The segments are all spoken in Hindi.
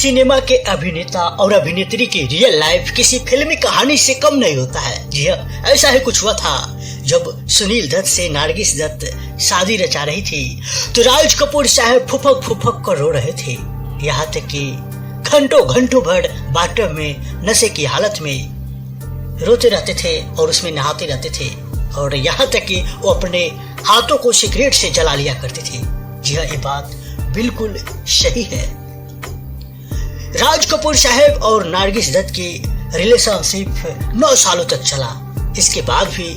सिनेमा के अभिनेता और अभिनेत्री की रियल लाइफ किसी फिल्मी कहानी से कम नहीं होता है। जी हाँ, ऐसा ही कुछ हुआ था जब सुनील दत्त से नारगिस दत्त शादी रचा रही थी तो राज कपूर साहब फुफक फुफक कर रो रहे थे। यहाँ तक कि घंटों घंटों भर बाथटब में नशे की हालत में रोते रहते थे और उसमें नहाते रहते थे और यहाँ तक कि वो अपने हाथों को सिगरेट से जला लिया करते थे। जी हाँ, ये बात बिल्कुल सही है। राज कपूर साहब और नारगिस दत्त की रिलेशनशिप 9 सालों तक चला। इसके बाद भी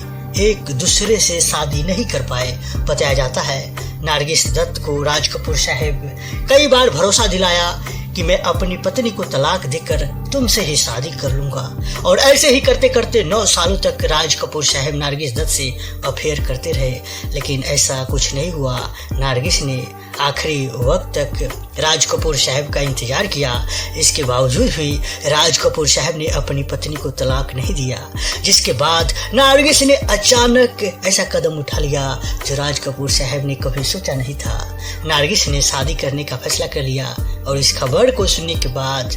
एक दूसरे से शादी नहीं कर पाए। बताया जाता है नारगिस दत्त को राज कपूर साहब कई बार भरोसा दिलाया कि मैं अपनी पत्नी को तलाक देकर तुमसे ही शादी कर लूंगा और ऐसे ही करते करते 9 सालों तक राज कपूर साहब नारगिस दत्त से अफेयर करते रहे, लेकिन ऐसा कुछ नहीं हुआ। नारगिस ने आखिरी वक्त तक राज कपूर साहब का इंतजार किया। इसके बावजूद भी राज कपूर साहब ने अपनी पत्नी को तलाक नहीं दिया, जिसके बाद नारगिस ने अचानक ऐसा कदम उठा लिया जो राज कपूर साहब ने कभी सोचा नहीं था। नारगिस ने शादी करने का फैसला कर लिया और इस खबर को सुनने के बाद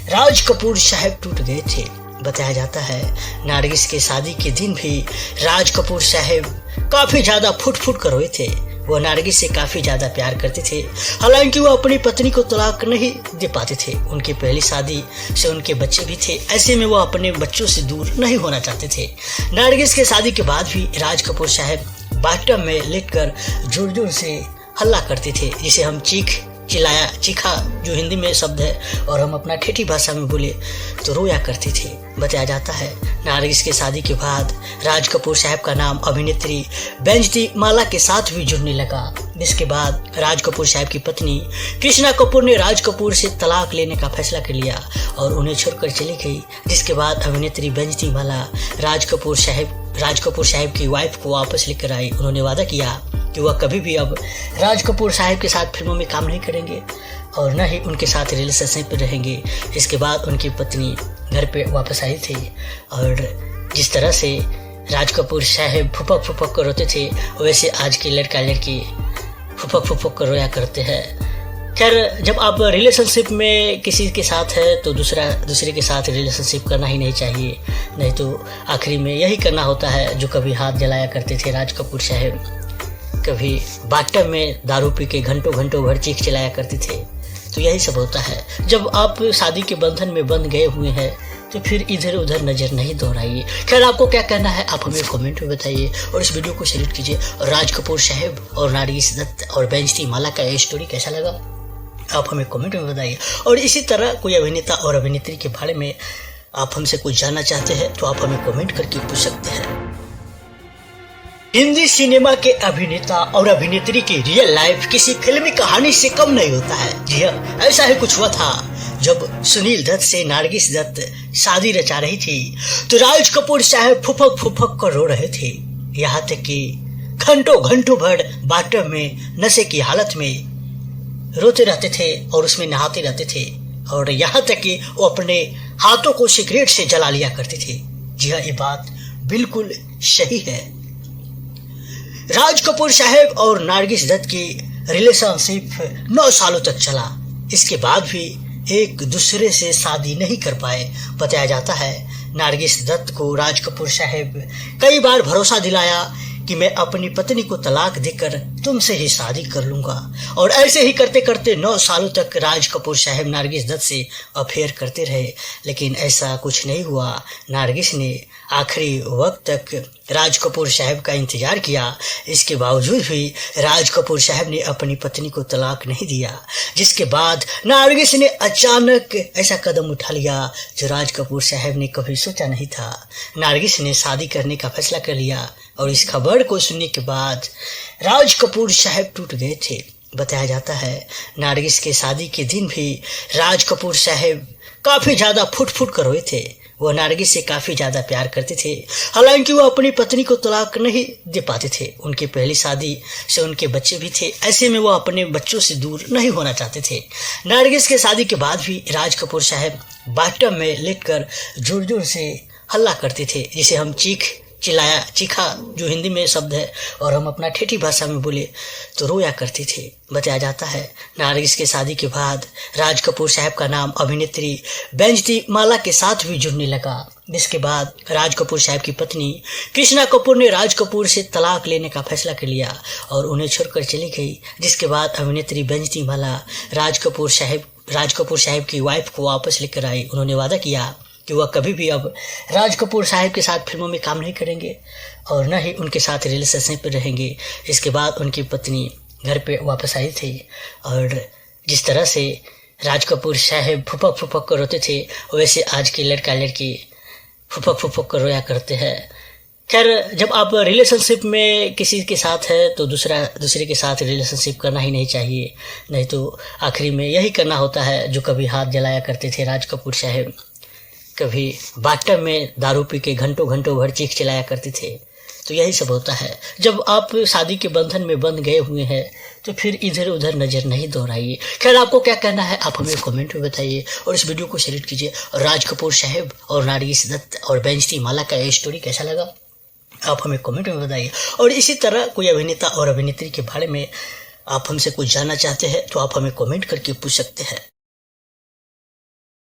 राज कपूर साहब टूट गए थे। बताया जाता है नारगिस के शादी के दिन भी राज कपूर साहब काफी ज्यादा फुट फुट कर रोए थे। वो नारगिस से काफी ज्यादा प्यार करते थे, हालांकि वो अपनी पत्नी को तलाक नहीं दे पाते थे। उनकी पहली शादी से उनके बच्चे भी थे, ऐसे में वो अपने बच्चों से दूर नहीं होना चाहते थे। नारगिस के शादी के बाद भी राज कपूर साहब बाथटब में लेटकर जोर जोर से हल्ला करते थे, जिसे हम चीखा जो हिंदी में शब्द है और हम अपना ठेठी भाषा में बोले तो रोया करते थे। बताया जाता है नारगिस के शादी के बाद राज कपूर साहब का नाम अभिनेत्री बेंजती माला के साथ भी जुड़ने लगा, जिसके बाद राज कपूर साहब की पत्नी कृष्णा कपूर ने राज कपूर से तलाक लेने का फैसला कर लिया और उन्हें छोड़कर चली गई। जिसके बाद अभिनेत्री बेंजती माला राज कपूर साहब की वाइफ को वापस लेकर आई। उन्होंने वादा किया कि वह कभी भी अब राज कपूर साहब के साथ फिल्मों में काम नहीं करेंगे और न ही उनके साथ रिलेशनशिप में रहेंगे। इसके बाद उनकी पत्नी घर पे वापस आई थी और जिस तरह से राज कपूर साहब फुफक फुफक कर रोते थे वैसे आज के लड़का लड़की फुफक फुफक कर रोया करते हैं। खैर, जब आप रिलेशनशिप में किसी के साथ है तो दूसरे के साथ रिलेशनशिप करना ही नहीं चाहिए, नहीं तो आखिरी में यही करना होता है जो कभी हाथ जलाया करते थे राज कपूर साहब, कभी बाथटब में दारू पी के घंटों घंटों भर चीख चिल्लाया करते थे। तो यही सब होता है। जब आप शादी के बंधन में बंध गए हुए हैं तो फिर इधर उधर नजर नहीं दोहराइए। खैर, आपको क्या कहना है आप हमें कमेंट में बताइए और इस वीडियो को शेयर कीजिए। और राज कपूर साहब और नारगिस दत्त और बेंजती माला का ये स्टोरी कैसा लगा आप हमें कमेंट में बताइए। और इसी तरह कोई अभिनेता और अभिनेत्री के बारे में आप हमसे कुछ जानना चाहते हैं तो आप हमें कमेंट करके पूछ सकते हैं। हिंदी सिनेमा के अभिनेता और अभिनेत्री की रियल लाइफ किसी फिल्मी कहानी से कम नहीं होता है। जी हाँ, ऐसा ही कुछ हुआ था जब सुनील दत्त से नारगिस दत्त शादी रचा रही थी तो राज कपूर साहब फुफक फुफक कर रो रहे थे। यहाँ तक कि घंटों घंटों भर बाथटब में नशे की हालत में रोते रहते थे और उसमें नहाते रहते थे और यहाँ तक कि वो अपने हाथों को सिगरेट से जला लिया करते थे। जी हाँ, ये बात बिल्कुल सही है। राज कपूर साहब और नारगिस दत्त की रिलेशनशिप 9 सालों तक चला। इसके बाद भी एक दूसरे से शादी नहीं कर पाए। बताया जाता है नारगिस दत्त को राज कपूर साहब कई बार भरोसा दिलाया कि मैं अपनी पत्नी को तलाक देकर तुमसे ही शादी कर लूंगा और ऐसे ही करते करते 9 सालों तक राज कपूर साहब नारगिस दत्त से अफेयर करते रहे, लेकिन ऐसा कुछ नहीं हुआ। नारगिस ने आखिरी वक्त तक राज कपूर साहब का इंतजार किया। इसके बावजूद भी राज कपूर साहब ने अपनी पत्नी को तलाक नहीं दिया, जिसके बाद नारगिस ने अचानक ऐसा कदम उठा लिया जो राज कपूर साहब ने कभी सोचा नहीं था। नारगिस ने शादी करने का फैसला कर लिया और इस खबर को सुनने के बाद राज कपूर साहब टूट गए थे। बताया जाता है नारगिस के शादी के दिन भी राज कपूर साहब काफी ज्यादा फुट फुट कर रोए थे। वो नारगिस से काफी ज्यादा प्यार करते थे, हालांकि वो अपनी पत्नी को तलाक नहीं दे पाते थे। उनकी पहली शादी से उनके बच्चे भी थे, ऐसे में वो अपने बच्चों से दूर नहीं होना चाहते थे। नारगिस के शादी के बाद भी राज कपूर साहब बाथटब में लेटकर जोर जोर से हल्ला करते थे, जिसे हम चिल्लाया चीखा, जो हिंदी में शब्द है, और हम अपना ठेठी भाषा में बोले तो रोया करती थी। बताया जाता है नारगिस के शादी के बाद राज कपूर साहब का नाम अभिनेत्री बैंजती माला के साथ भी जुड़ने लगा, जिसके बाद राज कपूर साहब की पत्नी कृष्णा कपूर ने राज कपूर से तलाक लेने का फैसला कर लिया और उन्हें छोड़कर चली गई। जिसके बाद अभिनेत्री बैंजती माला राज कपूर साहब की वाइफ को वापस लेकर आई। उन्होंने वादा किया कि वह कभी भी अब राज कपूर साहब के साथ फिल्मों में काम नहीं करेंगे और न ही उनके साथ रिलेशनशिप में रहेंगे। इसके बाद उनकी पत्नी घर पे वापस आई थी और जिस तरह से राज कपूर साहब फुपक फुपक कर रोते थे, वैसे आज की लड़का लड़की फुपक फुपक कर रोया करते हैं। खैर, जब आप रिलेशनशिप में किसी के साथ है तो दूसरे के साथ रिलेशनशिप करना ही नहीं चाहिए, नहीं तो आखिरी में यही करना होता है जो कभी हाथ जलाया करते थे राज कपूर साहब। कभी बाथटब में दारू पी के घंटों घंटों भर चीख चिल्लाया करते थे। तो यही सब होता है। जब आप शादी के बंधन में बंध गए हुए हैं तो फिर इधर उधर नज़र नहीं दौड़ाइए। खैर, आपको क्या कहना है आप हमें कमेंट में बताइए और इस वीडियो को शेयर कीजिए। और राज कपूर साहब और नारगिस दत्त और बैंजती माला का ये स्टोरी कैसा लगा आप हमें कमेंट में बताइए। और इसी तरह कोई अभिनेता और अभिनेत्री के बारे में आप हमसे कुछ जानना चाहते हैं तो आप हमें कमेंट करके पूछ सकते हैं।